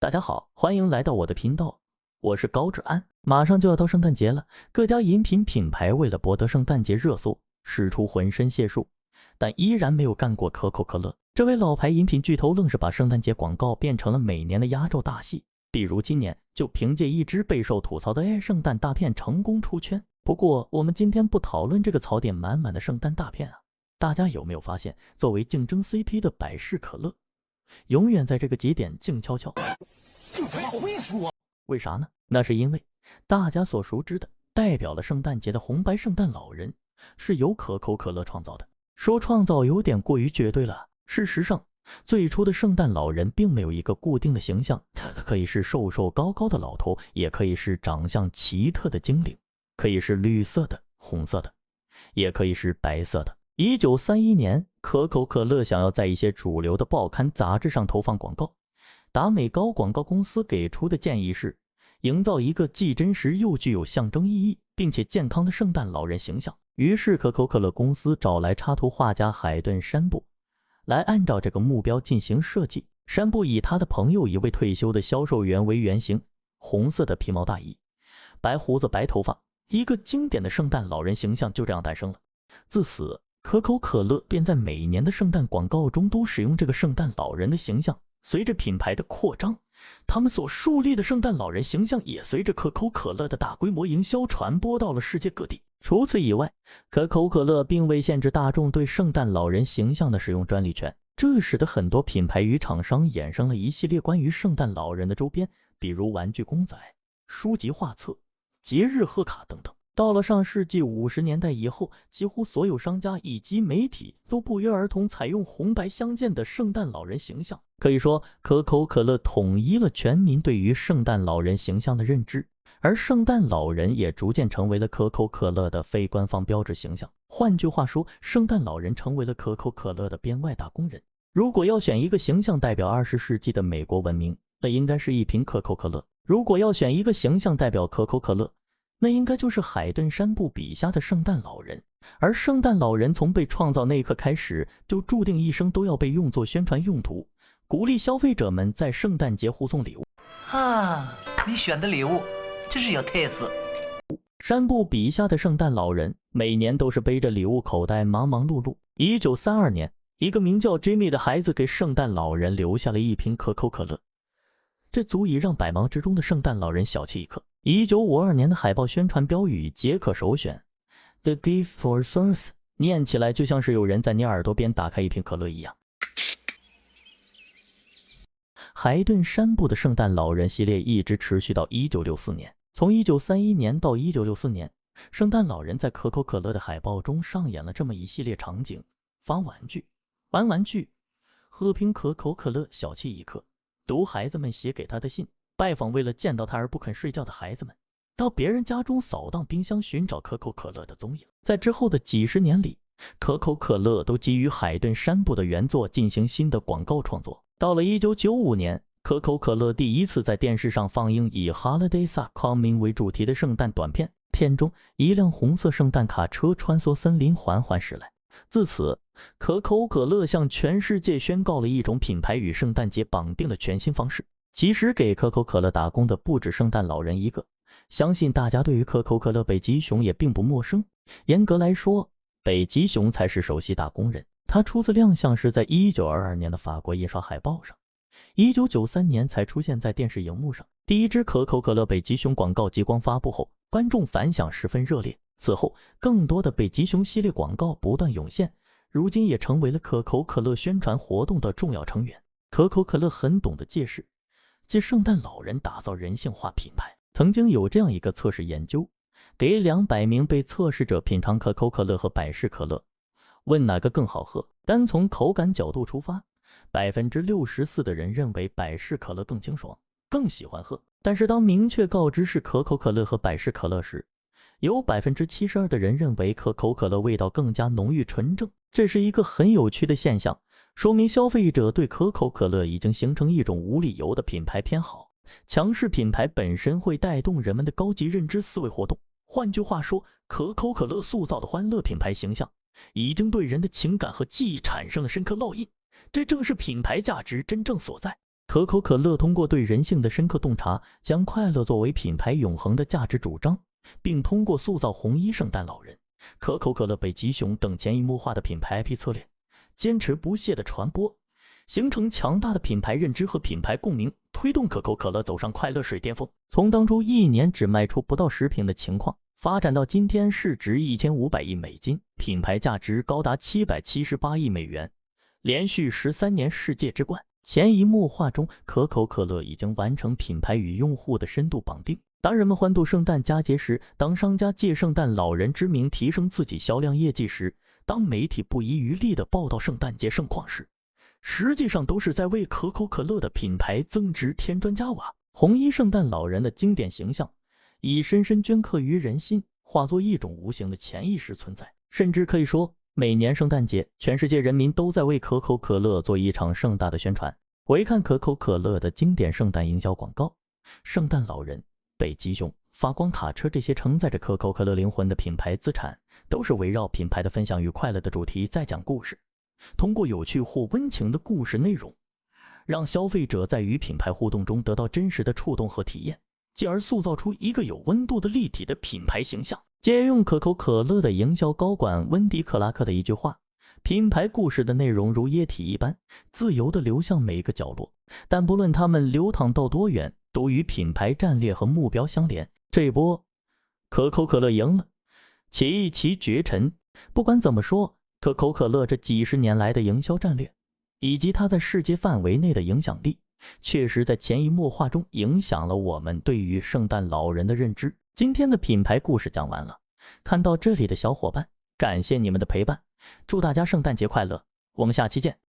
大家好，欢迎来到我的频道，我是高志安。马上就要到圣诞节了，各家饮品品牌为了博得圣诞节热搜，使出浑身解数，但依然没有干过可口可乐。这位老牌饮品巨头愣是把圣诞节广告变成了每年的压轴大戏，比如今年就凭借一支备受吐槽的圣诞大片成功出圈。不过我们今天不讨论这个槽点满满的圣诞大片啊，大家有没有发现，作为竞争 CP 的百事可乐永远在这个节点静悄悄？就这么会说？为啥呢？那是因为大家所熟知的代表了圣诞节的红白圣诞老人是由可口可乐创造的。说创造有点过于绝对了，事实上最初的圣诞老人并没有一个固定的形象，可以是瘦瘦高高的老头，也可以是长相奇特的精灵，可以是绿色的、红色的，也可以是白色的。1931年，可口可乐想要在一些主流的报刊杂志上投放广告，达美高广告公司给出的建议是营造一个既真实又具有象征意义并且健康的圣诞老人形象。于是可口可乐公司找来插图画家海顿·山布来按照这个目标进行设计。山布以他的朋友一位退休的销售员为原型，红色的皮毛大衣，白胡子白头发，一个经典的圣诞老人形象就这样诞生了。自此可口可乐便在每年的圣诞广告中都使用这个圣诞老人的形象。随着品牌的扩张，他们所树立的圣诞老人形象也随着可口可乐的大规模营销传播到了世界各地。除此以外，可口可乐并未限制大众对圣诞老人形象的使用专利权，这使得很多品牌与厂商衍生了一系列关于圣诞老人的周边，比如玩具公仔、书籍画册、节日贺卡等等。到了上世纪50年代以后，几乎所有商家以及媒体都不约而同采用红白相间的圣诞老人形象。可以说，可口可乐统一了全民对于圣诞老人形象的认知，而圣诞老人也逐渐成为了可口可乐的非官方标志形象。换句话说，圣诞老人成为了可口可乐的编外打工人。如果要选一个形象代表20世纪的美国文明，那应该是一瓶可口可乐；如果要选一个形象代表可口可乐，那应该就是海顿·山布笔下的圣诞老人。而圣诞老人从被创造那一刻开始，就注定一生都要被用作宣传用途，鼓励消费者们在圣诞节互送礼物。你选的礼物真是有特色。山布笔下的圣诞老人每年都是背着礼物口袋忙忙碌碌。1932年，一个名叫 Jimmy 的孩子给圣诞老人留下了一瓶可口可乐，这足以让百忙之中的圣诞老人小憩一刻。1952年的海报宣传标语皆可首选 The gift for Christmas， 念起来就像是有人在你耳朵边打开一瓶可乐一样。海顿·山布的圣诞老人系列一直持续到1964年。从1931年到1964年，圣诞老人在可口可乐的海报中上演了这么一系列场景：发玩具、玩玩具、喝瓶可口可乐小憩一刻，读孩子们写给他的信，拜访为了见到他而不肯睡觉的孩子们，到别人家中扫荡冰箱寻找可口可乐的踪影。在之后的几十年里，可口可乐都基于海顿·山布的原作进行新的广告创作。到了1995年，可口可乐第一次在电视上放映以 Holidays Are Coming 为主题的圣诞短片，片中一辆红色圣诞卡车穿梭森林缓缓驶来。自此，可口可乐向全世界宣告了一种品牌与圣诞节绑定的全新方式。其实给可口可乐打工的不止圣诞老人一个，相信大家对于可口可乐北极熊也并不陌生。严格来说，北极熊才是首席打工人，他初次亮相是在1922年的法国印刷海报上，1993年才出现在电视荧幕上。第一支可口可乐北极熊广告激光发布后，观众反响十分热烈。此后，更多的北极熊系列广告不断涌现，如今也成为了可口可乐宣传活动的重要成员。可口可乐很懂得借势，借圣诞老人打造人性化品牌。曾经有这样一个测试研究，给200名被测试者品尝可口可乐和百事可乐，问哪个更好喝。单从口感角度出发，64%的人认为百事可乐更清爽，更喜欢喝。但是当明确告知是可口可乐和百事可乐时，有72%的人认为可口可乐味道更加浓郁纯正。这是一个很有趣的现象，说明消费者对可口可乐已经形成一种无理由的品牌偏好。强势品牌本身会带动人们的高级认知思维活动。换句话说，可口可乐塑造的欢乐品牌形象已经对人的情感和记忆产生了深刻烙印，这正是品牌价值真正所在。可口可乐通过对人性的深刻洞察，将快乐作为品牌永恒的价值主张，并通过塑造红衣圣诞老人、可口可乐、北极熊等潜移默化的品牌 IP 策略，坚持不懈的传播，形成强大的品牌认知和品牌共鸣，推动可口可乐走上快乐水巅峰。从当初一年只卖出不到10瓶的情况，发展到今天市值1500亿美金，品牌价值高达778亿美元，连续13年世界之冠。潜移默化中，可口可乐已经完成品牌与用户的深度绑定。当人们欢度圣诞佳节时，当商家借圣诞老人之名提升自己销量业绩时，当媒体不遗余力地报道圣诞节盛况时，实际上都是在为可口可乐的品牌增值添砖加瓦。红衣圣诞老人的经典形象已深深镌刻于人心，化作一种无形的潜意识存在。甚至可以说，每年圣诞节，全世界人民都在为可口可乐做一场盛大的宣传。回看可口可乐的经典圣诞营销广告，圣诞老人、北极熊、发光卡车这些承载着可口可乐灵魂的品牌资产，都是围绕品牌的分享与快乐的主题在讲故事。通过有趣或温情的故事内容，让消费者在与品牌互动中得到真实的触动和体验，进而塑造出一个有温度的立体的品牌形象。借用可口可乐的营销高管温迪·克拉克的一句话，品牌故事的内容如液体一般，自由地流向每一个角落，但不论它们流淌到多远，都与品牌战略和目标相连。这一波，可口可乐赢了，奇奇绝尘。不管怎么说，可口可乐这几十年来的营销战略，以及它在世界范围内的影响力，确实在潜移默化中影响了我们对于圣诞老人的认知。今天的品牌故事讲完了，看到这里的小伙伴，感谢你们的陪伴，祝大家圣诞节快乐，我们下期见。